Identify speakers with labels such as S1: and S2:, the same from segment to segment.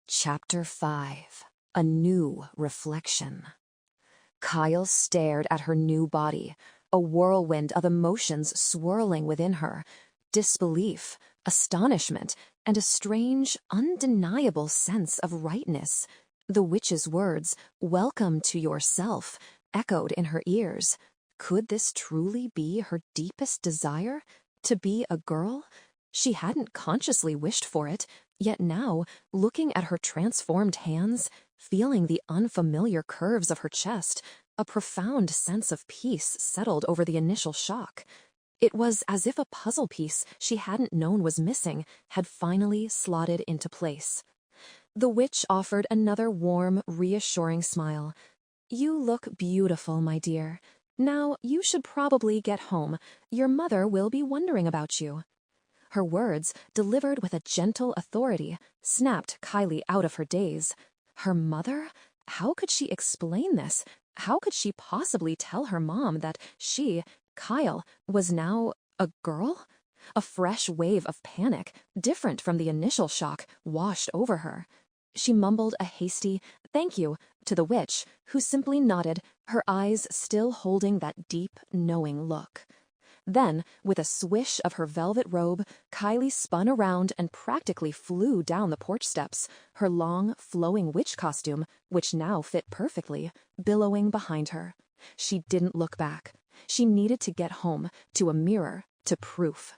S1: Chapter 5. A New Reflection. Kyle stared at her new body, a whirlwind of emotions swirling within her. Disbelief, astonishment, and a strange, undeniable sense of rightness. The witch's words, "Welcome to yourself," echoed in her ears. Could this truly be her deepest desire? To be a girl? She hadn't consciously wished for it, yet now, looking at her transformed hands, feeling the unfamiliar curves of her chest, a profound sense of peace settled over the initial shock. It was as if a puzzle piece she hadn't known was missing had finally slotted into place. The witch offered another warm, reassuring smile. "You look beautiful, my dear. Now, you should probably get home. Your mother will be wondering about you." Her words, delivered with a gentle authority, snapped Kylie out of her daze. Her mother? How could she explain this? How could she possibly tell her mom that she, Kyle, was now a girl? A fresh wave of panic, different from the initial shock, washed over her. She mumbled a hasty "thank you" to the witch, who simply nodded, her eyes still holding that deep, knowing look. Then, with a swish of her velvet robe, Kylie spun around and practically flew down the porch steps, her long, flowing witch costume, which now fit perfectly, billowing behind her. She didn't look back. She needed to get home, to a mirror, to proof.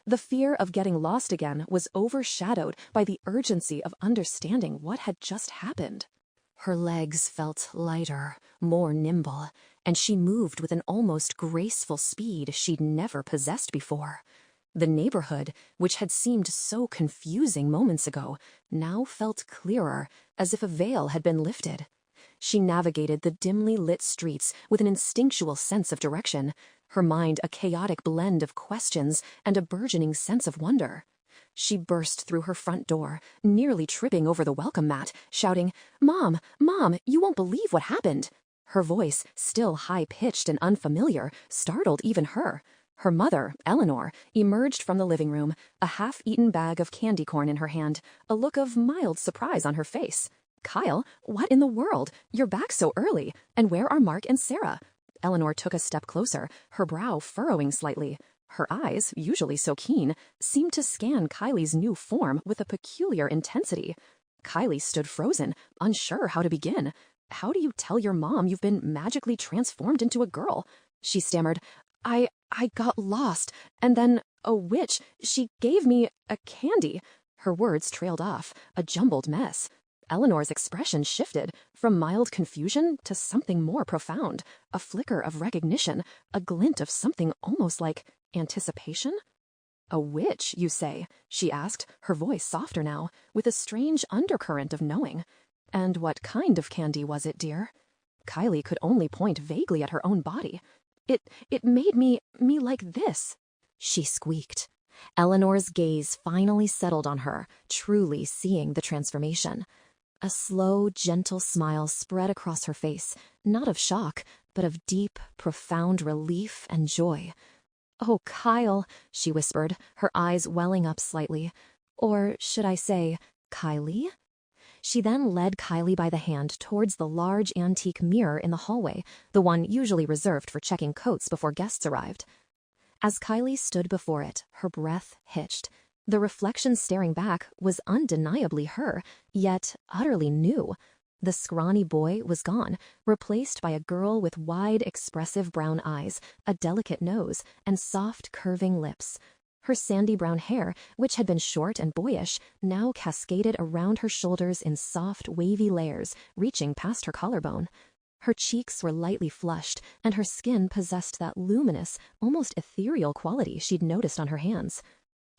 S1: The fear of getting lost again was overshadowed by the urgency of understanding what had just happened. Her legs felt lighter, more nimble, and she moved with an almost graceful speed she'd never possessed before. The neighborhood, which had seemed so confusing moments ago, now felt clearer, as if a veil had been lifted. She navigated the dimly lit streets with an instinctual sense of direction, her mind a chaotic blend of questions and a burgeoning sense of wonder. She burst through her front door, nearly tripping over the welcome mat, shouting, "Mom, Mom, you won't believe what happened." Her voice, still high-pitched and unfamiliar, startled even her. Her mother, Eleanor, emerged from the living room, a half-eaten bag of candy corn in her hand, a look of mild surprise on her face. "Kyle, what in the world? You're back so early. And where are Mark and Sarah?" Eleanor took a step closer, her brow furrowing slightly. Her eyes, usually so keen, seemed to scan Kylie's new form with a peculiar intensity. Kylie stood frozen, unsure how to begin. "How do you tell your mom you've been magically transformed into a girl?" She stammered, I got lost, and then a witch, she gave me a candy." Her words trailed off, a jumbled mess. Eleanor's expression shifted, from mild confusion to something more profound, a flicker of recognition, a glint of something almost like anticipation. "A witch, you say?" she asked, her voice softer now, with a strange undercurrent of knowing. "And what kind of candy was it, dear?" Kylie could only point vaguely at her own body. It made me like this," she squeaked. Eleanor's gaze finally settled on her, truly seeing the transformation. A slow, gentle smile spread across her face, not of shock, but of deep, profound relief and joy. "Oh, Kyle," she whispered, her eyes welling up slightly. "Or should I say, Kylie?" She then led Kylie by the hand towards the large antique mirror in the hallway, the one usually reserved for checking coats before guests arrived. As Kylie stood before it, her breath hitched. The reflection staring back was undeniably her, yet utterly new. The scrawny boy was gone, replaced by a girl with wide, expressive brown eyes, a delicate nose, and soft, curving lips. Her sandy brown hair, which had been short and boyish, now cascaded around her shoulders in soft, wavy layers, reaching past her collarbone. Her cheeks were lightly flushed, and her skin possessed that luminous, almost ethereal quality she'd noticed on her hands.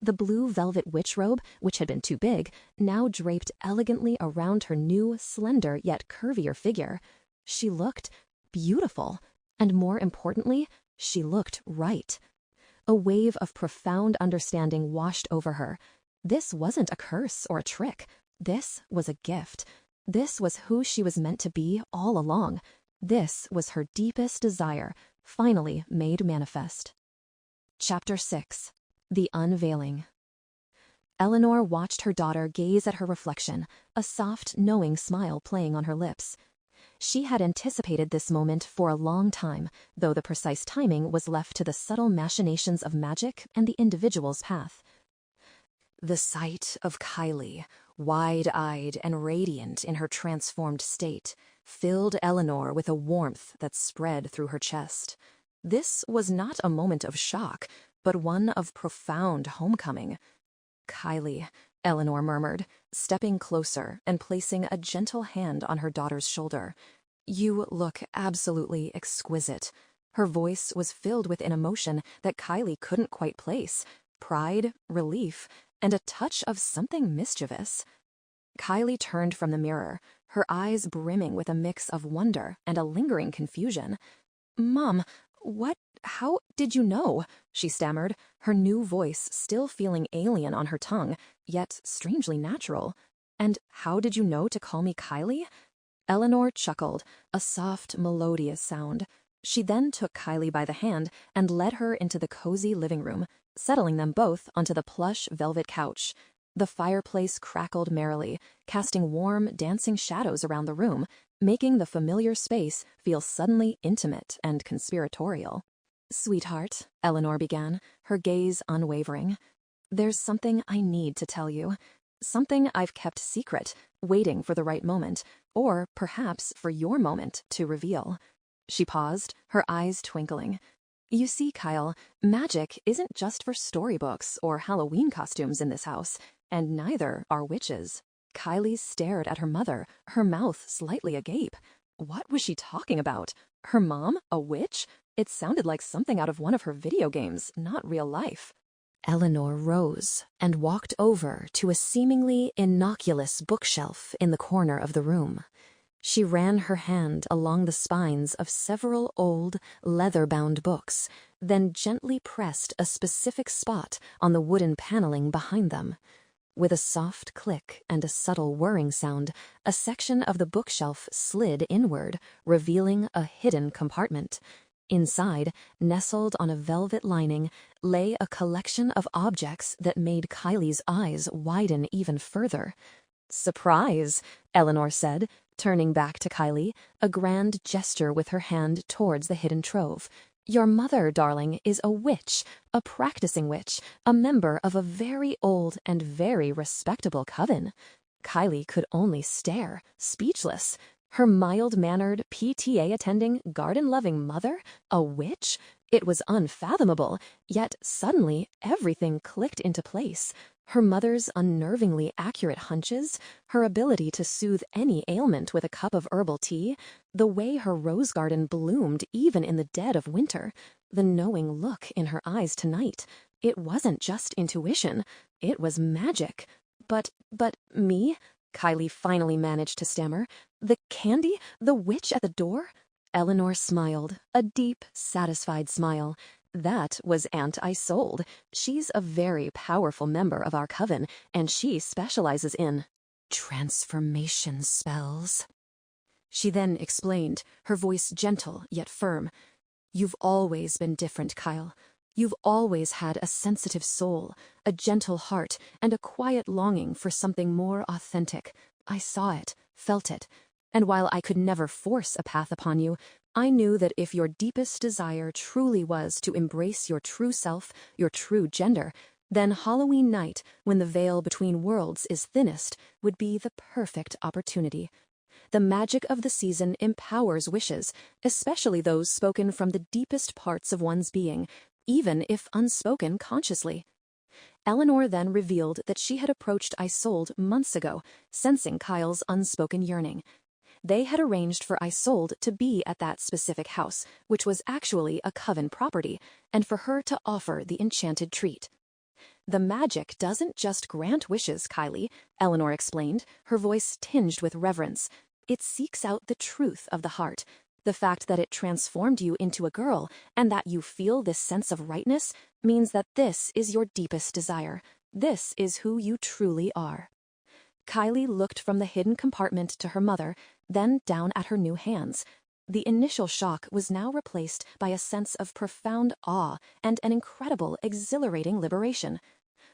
S1: The blue velvet witch robe, which had been too big, now draped elegantly around her new, slender yet curvier figure. She looked beautiful, and more importantly, she looked right. A wave of profound understanding washed over her. This wasn't a curse or a trick. This was a gift. This was who she was meant to be all along. This was her deepest desire, finally made manifest. Chapter 6. The Unveiling. Eleanor watched her daughter gaze at her reflection, a soft, knowing smile playing on her lips. She had anticipated this moment for a long time, though the precise timing was left to the subtle machinations of magic and the individual's path. The sight of Kylie, wide-eyed and radiant in her transformed state, filled Eleanor with a warmth that spread through her chest. This was not a moment of shock, but one of profound homecoming. "Kylie," Eleanor murmured, stepping closer and placing a gentle hand on her daughter's shoulder. "You look absolutely exquisite." Her voice was filled with an emotion that Kylie couldn't quite place: pride, relief, and a touch of something mischievous. Kylie turned from the mirror, her eyes brimming with a mix of wonder and a lingering confusion. "Mom, how did you know?" she stammered, her new voice still feeling alien on her tongue, yet strangely natural. "And how did you know to call me Kylie?" Eleanor chuckled, a soft, melodious sound. She then took Kylie by the hand and led her into the cozy living room, settling them both onto the plush velvet couch. The fireplace crackled merrily, casting warm, dancing shadows around the room, making the familiar space feel suddenly intimate and conspiratorial. "Sweetheart," Eleanor began, her gaze unwavering, "there's something I need to tell you. Something I've kept secret, waiting for the right moment, or perhaps for your moment to reveal." She paused, her eyes twinkling. "You see, Kyle, magic isn't just for storybooks or Halloween costumes in this house, and neither are witches." Kylie stared at her mother, her mouth slightly agape. What was she talking about? Her mom, a witch? It sounded like something out of one of her video games, not real life. Eleanor rose and walked over to a seemingly innocuous bookshelf in the corner of the room. She ran her hand along the spines of several old, leather-bound books, then gently pressed a specific spot on the wooden paneling behind them. With a soft click and a subtle whirring sound, a section of the bookshelf slid inward, revealing a hidden compartment. Inside, nestled on a velvet lining, lay a collection of objects that made Kylie's eyes widen even further. "Surprise," Eleanor said, turning back to Kylie, a grand gesture with her hand towards the hidden trove. "Your mother, darling, is a witch, a practicing witch, a member of a very old and very respectable coven." Kylie could only stare, speechless. Her mild-mannered, PTA-attending, garden-loving mother, a witch? It was unfathomable, yet suddenly everything clicked into place. Her mother's unnervingly accurate hunches, her ability to soothe any ailment with a cup of herbal tea, the way her rose garden bloomed even in the dead of winter, the knowing look in her eyes tonight. It wasn't just intuition, it was magic. But me?" Kylie finally managed to stammer. "The candy? The witch at the door?" Eleanor smiled, a deep, satisfied smile. "That was Aunt Isolde. She's a very powerful member of our coven, and she specializes in transformation spells." She then explained, her voice gentle yet firm. "You've always been different, Kyle. You've always had a sensitive soul, a gentle heart, and a quiet longing for something more authentic. I saw it, felt it, and while I could never force a path upon you, I knew that if your deepest desire truly was to embrace your true self, your true gender, then Halloween night, when the veil between worlds is thinnest, would be the perfect opportunity. The magic of the season empowers wishes, especially those spoken from the deepest parts of one's being, even if unspoken consciously." Eleanor then revealed that she had approached Isolde months ago, sensing Kyle's unspoken yearning. They had arranged for Isolde to be at that specific house, which was actually a coven property, and for her to offer the enchanted treat. "The magic doesn't just grant wishes, Kylie," Eleanor explained, her voice tinged with reverence. "It seeks out the truth of the heart. The fact that it transformed you into a girl, and that you feel this sense of rightness, means that this is your deepest desire. This is who you truly are." Kylie looked from the hidden compartment to her mother, then down at her new hands. The initial shock was now replaced by a sense of profound awe and an incredible, exhilarating liberation.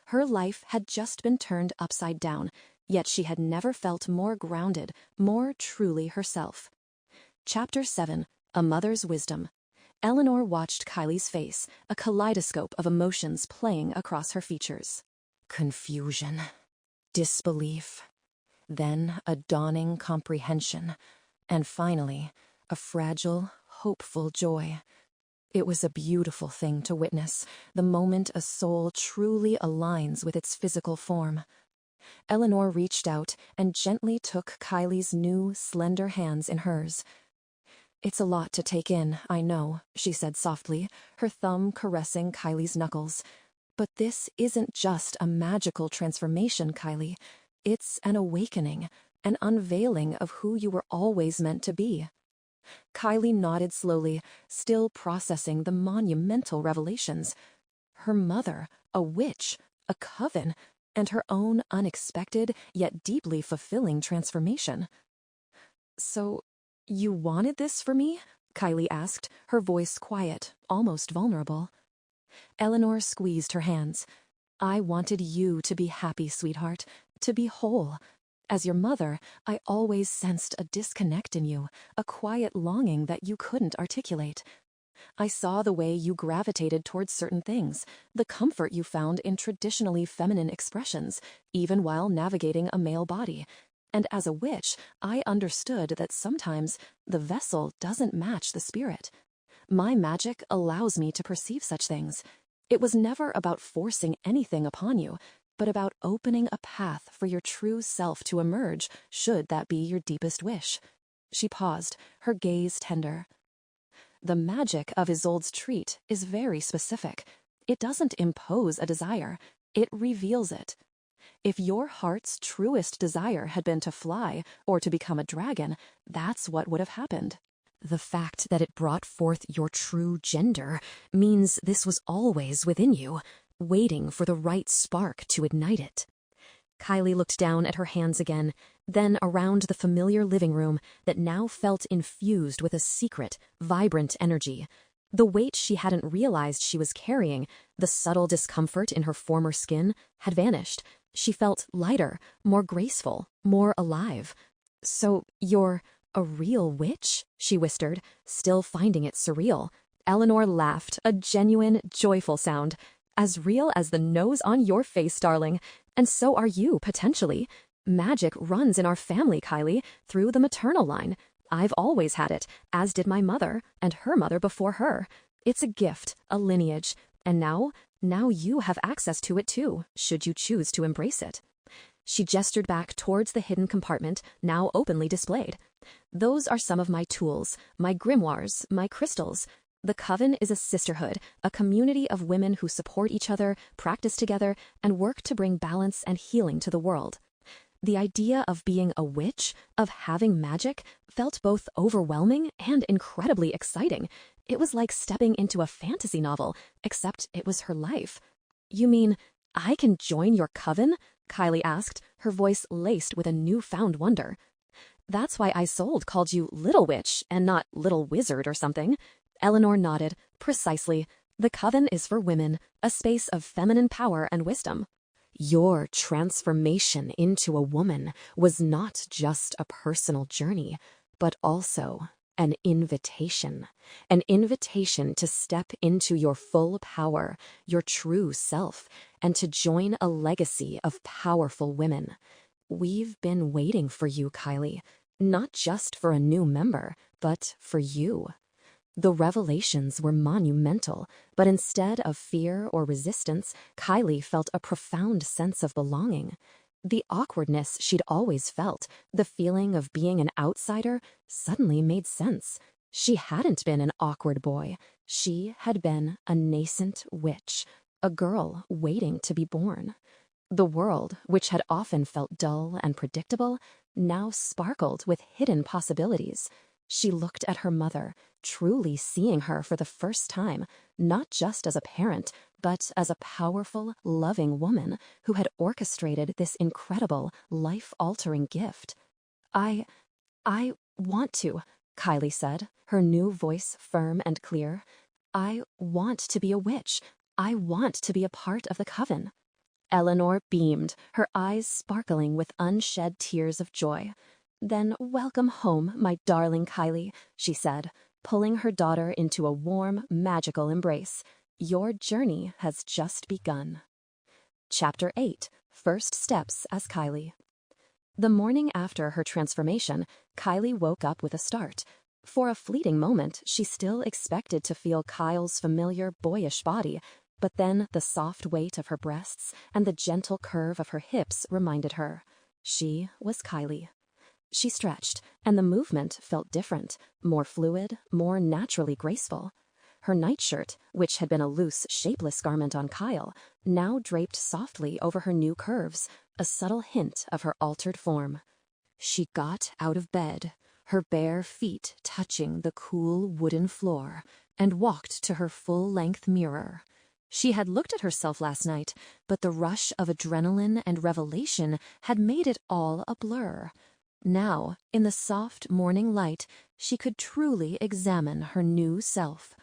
S1: Her life had just been turned upside down, yet she had never felt more grounded, more truly herself. Chapter 7. A Mother's Wisdom. Eleanor watched Kylie's face, a kaleidoscope of emotions playing across her features. Confusion. Disbelief. Then a dawning comprehension. And finally, a fragile, hopeful joy. It was a beautiful thing to witness, the moment a soul truly aligns with its physical form. Eleanor reached out and gently took Kylie's new, slender hands in hers. "It's a lot to take in, I know," she said softly, her thumb caressing Kylie's knuckles. "But this isn't just a magical transformation, Kylie. It's an awakening, an unveiling of who you were always meant to be." Kylie nodded slowly, still processing the monumental revelations. Her mother, a witch, a coven, and her own unexpected yet deeply fulfilling transformation. "So, you wanted this for me?" Kylie asked, her voice quiet, almost vulnerable. Eleanor squeezed her hands. "I wanted you to be happy, sweetheart, to be whole. As your mother, I always sensed a disconnect in you, a quiet longing that you couldn't articulate. I saw the way you gravitated towards certain things, the comfort you found in traditionally feminine expressions, even while navigating a male body. And as a witch, I understood that sometimes the vessel doesn't match the spirit. My magic allows me to perceive such things. It was never about forcing anything upon you, but about opening a path for your true self to emerge, should that be your deepest wish." She paused, her gaze tender. "The magic of Isolde's treat is very specific. It doesn't impose a desire, it reveals it. If your heart's truest desire had been to fly or to become a dragon, that's what would have happened. The fact that it brought forth your true gender means this was always within you, waiting for the right spark to ignite it." Kylie looked down at her hands again, then around the familiar living room that now felt infused with a secret, vibrant energy. The weight she hadn't realized she was carrying, the subtle discomfort in her former skin, had vanished. She felt lighter, more graceful, more alive. "So you're a real witch?" she whispered, still finding it surreal. Eleanor laughed, a genuine, joyful sound. "As real as the nose on your face, darling. And so are you, potentially. Magic runs in our family, Kylie, through the maternal line. I've always had it, as did my mother, and her mother before her. It's a gift, a lineage, and now you have access to it too, should you choose to embrace it." She gestured back towards the hidden compartment, now openly displayed. "Those are some of my tools, my grimoires, my crystals. The Coven is a sisterhood, a community of women who support each other, practice together, and work to bring balance and healing to the world." The idea of being a witch, of having magic, felt both overwhelming and incredibly exciting. It was like stepping into a fantasy novel, except it was her life. "You mean, I can join your coven?" Kylie asked, her voice laced with a newfound wonder. "That's why Isolde called you Little Witch and not Little Wizard or something." Eleanor nodded. "Precisely. The Coven is for women, a space of feminine power and wisdom." Your transformation into a woman was not just a personal journey, but also an invitation to step into your full power, your true self, and to join a legacy of powerful women. We've been waiting for you, Kylie, not just for a new member, but for you. The revelations were monumental, but instead of fear or resistance, Kylie felt a profound sense of belonging. The awkwardness she'd always felt, the feeling of being an outsider, suddenly made sense. She hadn't been an awkward boy. She had been a nascent witch, a girl waiting to be born. The world, which had often felt dull and predictable, now sparkled with hidden possibilities. She looked at her mother, truly seeing her for the first time, not just as a parent, but as a powerful, loving woman who had orchestrated this incredible, life-altering gift. I want to," Kylie said, her new voice firm and clear. "I want to be a witch. I want to be a part of the Coven." Eleanor beamed, her eyes sparkling with unshed tears of joy. "Then welcome home, my darling Kylie," she said, pulling her daughter into a warm, magical embrace. "Your journey has just begun." Chapter 8: First Steps as Kylie. The morning after her transformation, Kylie woke up with a start. For a fleeting moment, she still expected to feel Kyle's familiar, boyish body, but then the soft weight of her breasts and the gentle curve of her hips reminded her. She was Kylie. She stretched, and the movement felt different, more fluid, more naturally graceful. Her nightshirt, which had been a loose, shapeless garment on Kyle, now draped softly over her new curves, a subtle hint of her altered form. She got out of bed, her bare feet touching the cool wooden floor, and walked to her full-length mirror. She had looked at herself last night, but the rush of adrenaline and revelation had made it all a blur. Now, in the soft morning light, she could truly examine her new self.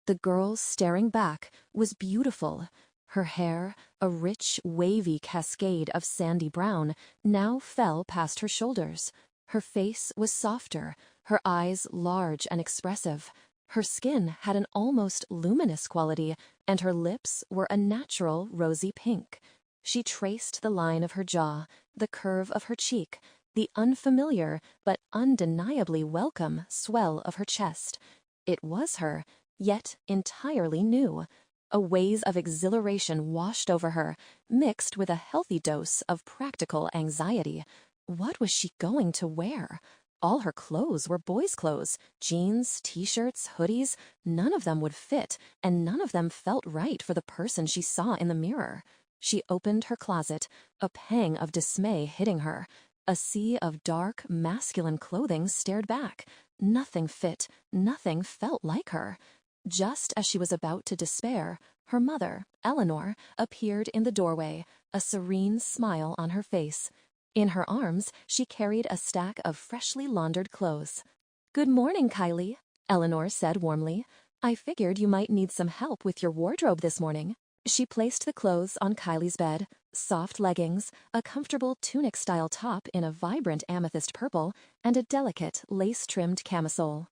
S1: The girl staring back was beautiful. Her hair, a rich, wavy cascade of sandy brown, now fell past her shoulders. Her face was softer, her eyes large and expressive. Her skin had an almost luminous quality, and her lips were a natural rosy pink. She traced the line of her jaw, the curve of her cheek, the unfamiliar but undeniably welcome swell of her chest. It was her, yet entirely new. A wave of exhilaration washed over her, mixed with a healthy dose of practical anxiety. What was she going to wear? All her clothes were boys' clothes, jeans, t-shirts, hoodies. None of them would fit, and none of them felt right for the person she saw in the mirror. She opened her closet, a pang of dismay hitting her. A sea of dark, masculine clothing stared back. Nothing fit, nothing felt like her. Just as she was about to despair, her mother, Eleanor, appeared in the doorway, a serene smile on her face. In her arms, she carried a stack of freshly laundered clothes. "Good morning, Kylie," Eleanor said warmly. "I figured you might need some help with your wardrobe this morning." She placed the clothes on Kylie's bed, soft leggings, a comfortable tunic-style top in a vibrant amethyst purple, and a delicate lace-trimmed camisole.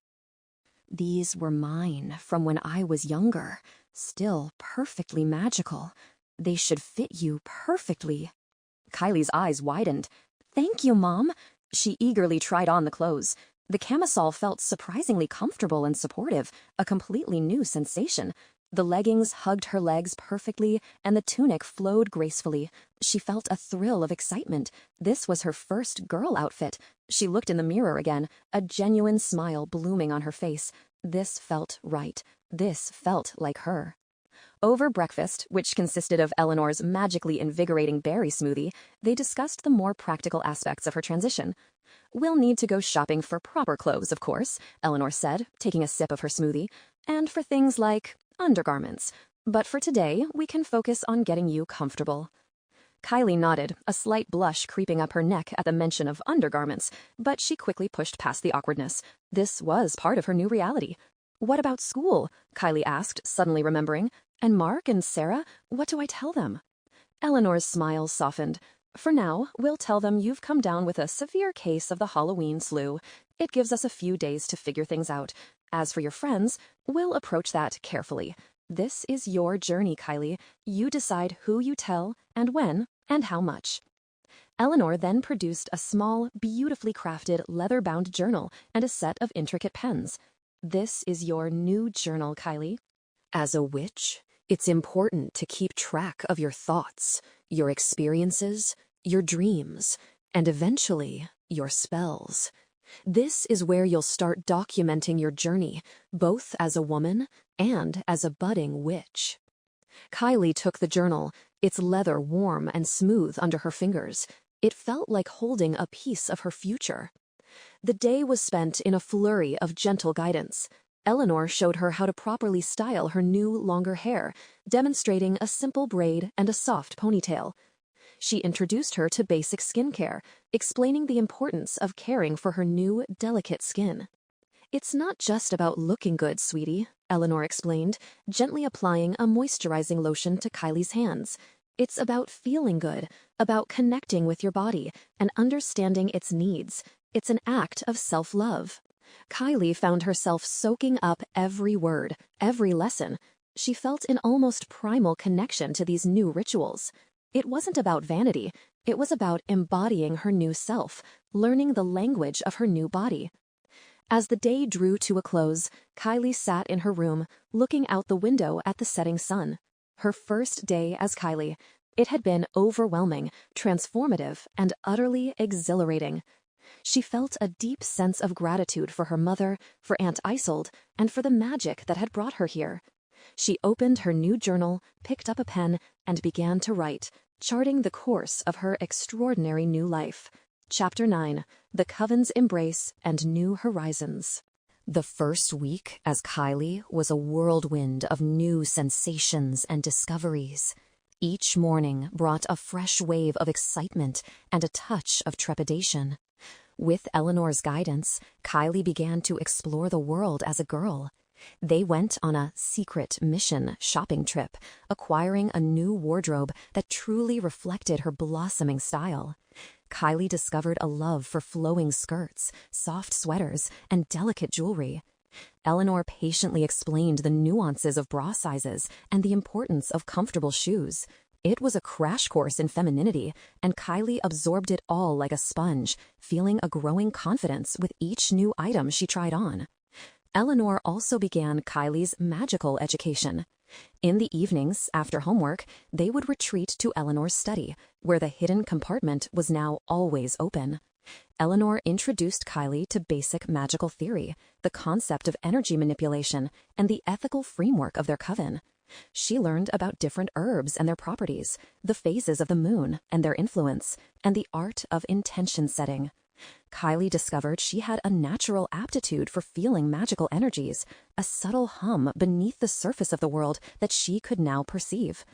S1: "These were mine from when I was younger, still perfectly magical. They should fit you perfectly." Kylie's eyes widened. "Thank you, Mom." She eagerly tried on the clothes. The camisole felt surprisingly comfortable and supportive, a completely new sensation. The leggings hugged her legs perfectly, and the tunic flowed gracefully. She felt a thrill of excitement. This was her first girl outfit. She looked in the mirror again, a genuine smile blooming on her face. This felt right. This felt like her. Over breakfast, which consisted of Eleanor's magically invigorating berry smoothie, they discussed the more practical aspects of her transition. "We'll need to go shopping for proper clothes, of course," Eleanor said, taking a sip of her smoothie, "and for things like undergarments. But for today, we can focus on getting you comfortable." Kylie nodded, a slight blush creeping up her neck at the mention of undergarments, but she quickly pushed past the awkwardness. This was part of her new reality. "What about school?" Kylie asked, suddenly remembering. "And Mark and Sarah, what do I tell them?" Eleanor's smile softened. "For now, we'll tell them you've come down with a severe case of the Halloween flu. It gives us a few days to figure things out. As for your friends, we'll approach that carefully. This is your journey, Kylie. You decide who you tell, and when, and how much." Eleanor then produced a small, beautifully crafted, leather-bound journal and a set of intricate pens. "This is your new journal, Kylie. As a witch, it's important to keep track of your thoughts, your experiences, your dreams, and eventually, your spells. This is where you'll start documenting your journey, both as a woman and as a budding witch." Kylie took the journal, its leather warm and smooth under her fingers. It felt like holding a piece of her future. The day was spent in a flurry of gentle guidance. Eleanor showed her how to properly style her new, longer hair, demonstrating a simple braid and a soft ponytail. She introduced her to basic skincare, explaining the importance of caring for her new, delicate skin. "It's not just about looking good, sweetie," Eleanor explained, gently applying a moisturizing lotion to Kylie's hands. It's about feeling good, about connecting with your body and understanding its needs. It's an act of self-love. Kylie found herself soaking up every word, every lesson. She felt an almost primal connection to these new rituals. It wasn't about vanity. It was about embodying her new self, learning the language of her new body. As the day drew to a close, Kylie sat in her room, looking out the window at the setting sun. Her first day as Kylie. It had been overwhelming, transformative, and utterly exhilarating. She felt a deep sense of gratitude for her mother, for Aunt Isolde, and for the magic that had brought her here. She opened her new journal, picked up a pen, and began to write, charting the course of her extraordinary new life. Chapter 9, The Coven's Embrace and New Horizons. The first week as Kylie was a whirlwind of new sensations and discoveries. Each morning brought a fresh wave of excitement and a touch of trepidation. With Eleanor's guidance, Kylie began to explore the world as a girl. They went on a secret mission shopping trip, acquiring a new wardrobe that truly reflected her blossoming style. Kylie discovered a love for flowing skirts, soft sweaters, and delicate jewelry. Eleanor patiently explained the nuances of bra sizes and the importance of comfortable shoes. It was a crash course in femininity, and Kylie absorbed it all like a sponge, feeling a growing confidence with each new item she tried on. Eleanor also began Kylie's magical education. In the evenings, after homework, they would retreat to Eleanor's study, where the hidden compartment was now always open. Eleanor introduced Kylie to basic magical theory, the concept of energy manipulation, and the ethical framework of their coven. She learned about different herbs and their properties, the phases of the moon and their influence, and the art of intention setting. Kylie discovered she had a natural aptitude for feeling magical energies, a subtle hum beneath the surface of the world that she could now perceive.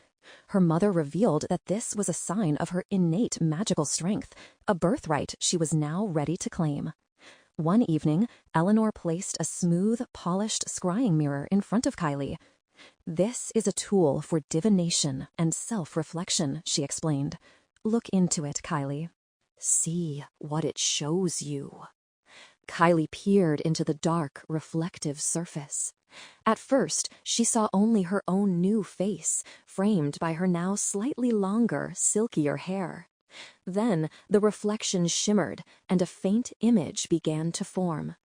S1: Her mother revealed that this was a sign of her innate magical strength, a birthright she was now ready to claim. One evening, Eleanor placed a smooth, polished scrying mirror in front of Kylie. "This is a tool for divination and self-reflection," she explained. "Look into it, Kylie. See what it shows you." Kylie peered into the dark, reflective surface. At first, she saw only her own new face, framed by her now slightly longer, silkier hair. Then the reflection shimmered, and a faint image began to form.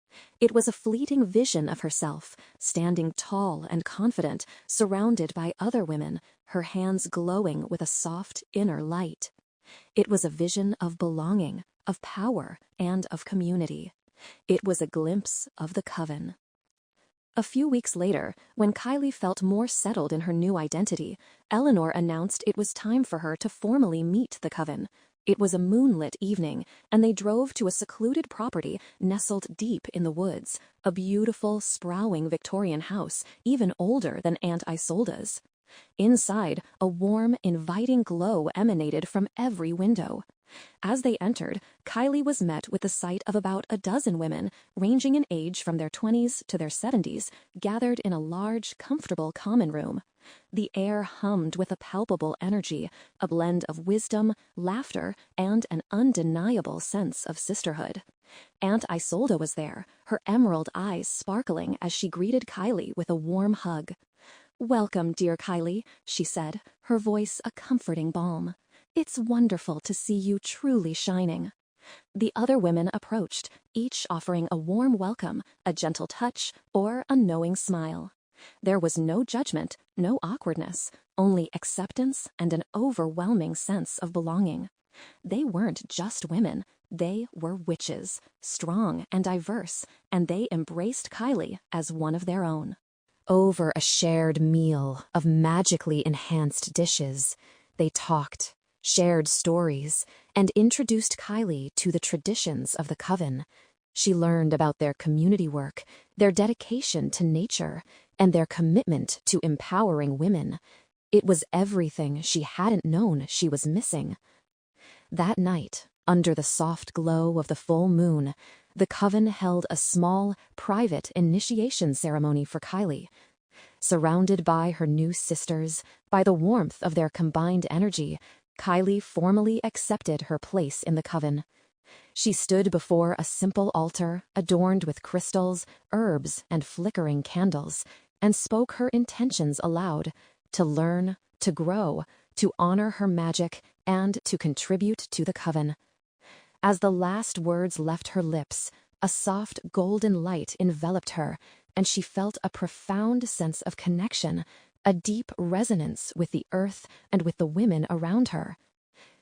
S1: It was a fleeting vision of herself, standing tall and confident, surrounded by other women, her hands glowing with a soft inner light. It was a vision of belonging, of power, and of community. It was a glimpse of the coven. A few weeks later, when Kylie felt more settled in her new identity, Eleanor announced it was time for her to formally meet the coven. It was a moonlit evening, and they drove to a secluded property nestled deep in the woods, a beautiful, sprawling Victorian house, even older than Aunt Isolde's. Inside, a warm, inviting glow emanated from every window. As they entered, Kylie was met with the sight of about a dozen women, ranging in age from their 20s to their 70s, gathered in a large, comfortable common room. The air hummed with a palpable energy, a blend of wisdom, laughter, and an undeniable sense of sisterhood. Aunt Isolde was there, her emerald eyes sparkling as she greeted Kylie with a warm hug. "Welcome, dear Kylie," she said, her voice a comforting balm. "It's wonderful to see you truly shining." The other women approached, each offering a warm welcome, a gentle touch, or a knowing smile. There was no judgment, no awkwardness, only acceptance and an overwhelming sense of belonging. They weren't just women, they were witches, strong and diverse, and they embraced Kylie as one of their own. Over a shared meal of magically enhanced dishes, they talked, shared stories, and introduced Kylie to the traditions of the coven. She learned about their community work, their dedication to nature, and their commitment to empowering women. It was everything she hadn't known she was missing. That night, under the soft glow of the full moon, the coven held a small, private initiation ceremony for Kylie. Surrounded by her new sisters, by the warmth of their combined energy, Kylie formally accepted her place in the coven. She stood before a simple altar adorned with crystals, herbs, and flickering candles, and spoke her intentions aloud: to learn, to grow, to honor her magic, and to contribute to the coven. As the last words left her lips, a soft golden light enveloped her, and she felt a profound sense of connection, a deep resonance with the earth and with the women around her.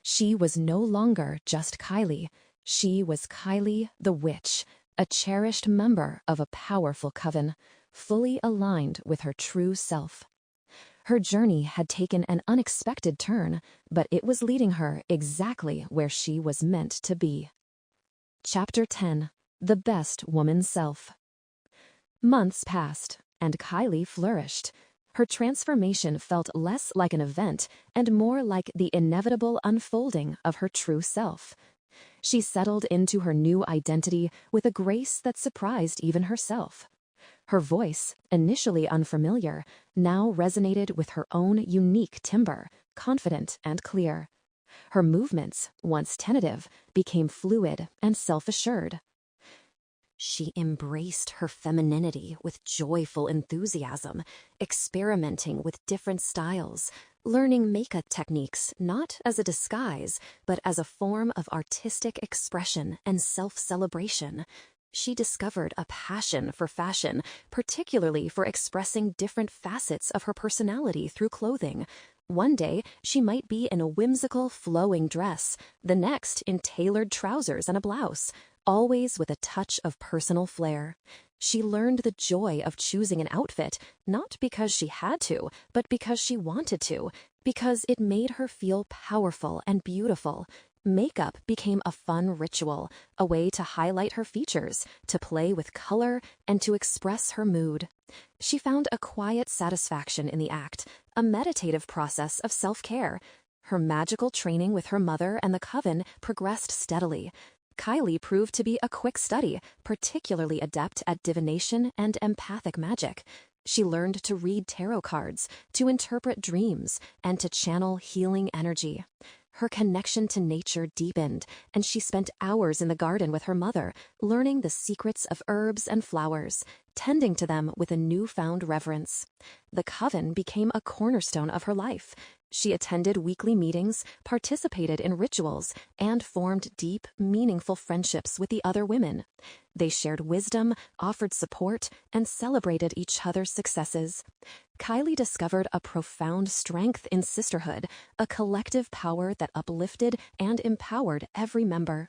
S1: She was no longer just Kylie. She was Kylie the Witch, a cherished member of a powerful coven, fully aligned with her true self. Her journey had taken an unexpected turn, but it was leading her exactly where she was meant to be. Chapter 10. The Best Woman's Self. Months passed, and Kylie flourished. Her transformation felt less like an event and more like the inevitable unfolding of her true self. She settled into her new identity with a grace that surprised even herself. Her voice, initially unfamiliar, now resonated with her own unique timbre, confident and clear. Her movements, once tentative, became fluid and self-assured. She embraced her femininity with joyful enthusiasm, experimenting with different styles, learning makeup techniques not as a disguise, but as a form of artistic expression and self-celebration. She discovered a passion for fashion, particularly for expressing different facets of her personality through clothing. One day, she might be in a whimsical, flowing dress, the next in tailored trousers and a blouse, always with a touch of personal flair. She learned the joy of choosing an outfit, not because she had to, but because she wanted to, because it made her feel powerful and beautiful. Makeup became a fun ritual, a way to highlight her features, to play with color, and to express her mood. She found a quiet satisfaction in the act, a meditative process of self-care. Her magical training with her mother and the coven progressed steadily. Kylie proved to be a quick study, particularly adept at divination and empathic magic. She learned to read tarot cards, to interpret dreams, and to channel healing energy. Her connection to nature deepened, and she spent hours in the garden with her mother, learning the secrets of herbs and flowers, tending to them with a newfound reverence. The coven became a cornerstone of her life. She attended weekly meetings, participated in rituals, and formed deep, meaningful friendships with the other women. They shared wisdom, offered support, and celebrated each other's successes. Kylie discovered a profound strength in sisterhood, a collective power that uplifted and empowered every member.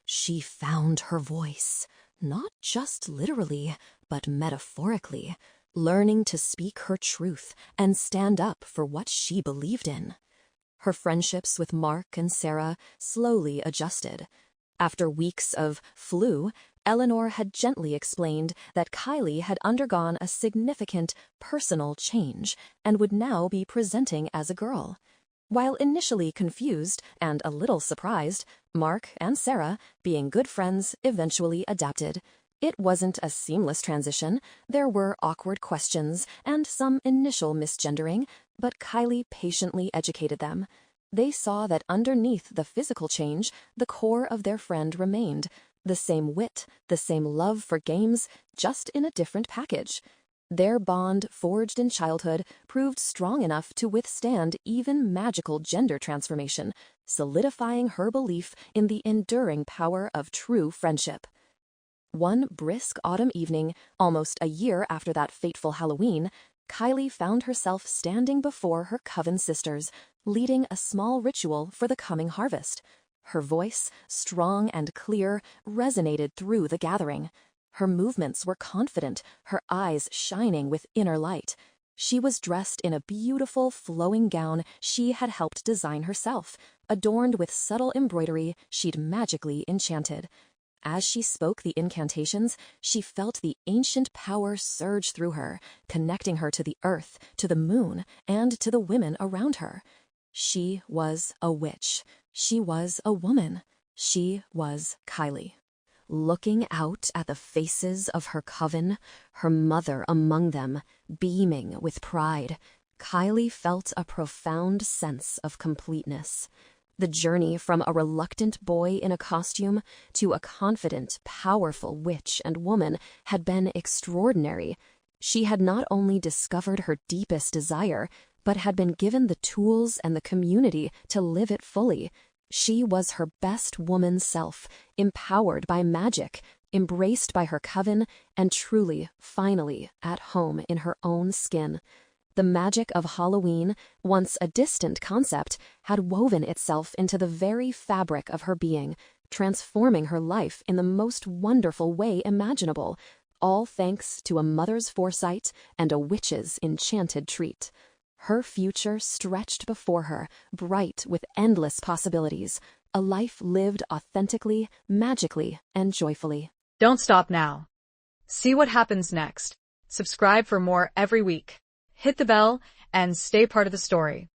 S1: She found her voice, not just literally, but metaphorically, learning to speak her truth and stand up for what she believed in. Her friendships with Mark and Sarah slowly adjusted. After weeks of flu, Eleanor had gently explained that Kylie had undergone a significant personal change and would now be presenting as a girl. While initially confused and a little surprised, Mark and Sarah, being good friends, eventually adapted. It wasn't a seamless transition. There were awkward questions and some initial misgendering, but Kylie patiently educated them. They saw that underneath the physical change, the core of their friend remained. The same wit, the same love for games, just in a different package. Their bond, forged in childhood, proved strong enough to withstand even magical gender transformation, solidifying her belief in the enduring power of true friendship. One brisk autumn evening, almost a year after that fateful Halloween, Kylie found herself standing before her coven sisters, leading a small ritual for the coming harvest. Her voice, strong and clear, resonated through the gathering. Her movements were confident, her eyes shining with inner light. She was dressed in a beautiful, flowing gown she had helped design herself, adorned with subtle embroidery she'd magically enchanted. As she spoke the incantations, she felt the ancient power surge through her, connecting her to the earth, to the moon, and to the women around her. She was a witch. She was a woman. She was Kylie. looking out at the faces of her coven, her mother among them, beaming with pride, Kylie felt a profound sense of completeness. The journey from a reluctant boy in a costume to a confident, powerful witch and woman had been extraordinary. She had not only discovered her deepest desire, but had been given the tools and the community to live it fully. She was her best woman self, empowered by magic, embraced by her coven, and truly, finally, at home in her own skin. The magic of Halloween, once a distant concept, had woven itself into the very fabric of her being, transforming her life in the most wonderful way imaginable, all thanks to a mother's foresight and a witch's enchanted treat. Her future stretched before her, bright with endless possibilities, a life lived authentically, magically, and joyfully.
S2: Don't stop now. See what happens next. Subscribe for more every week. Hit the bell and stay part of the story.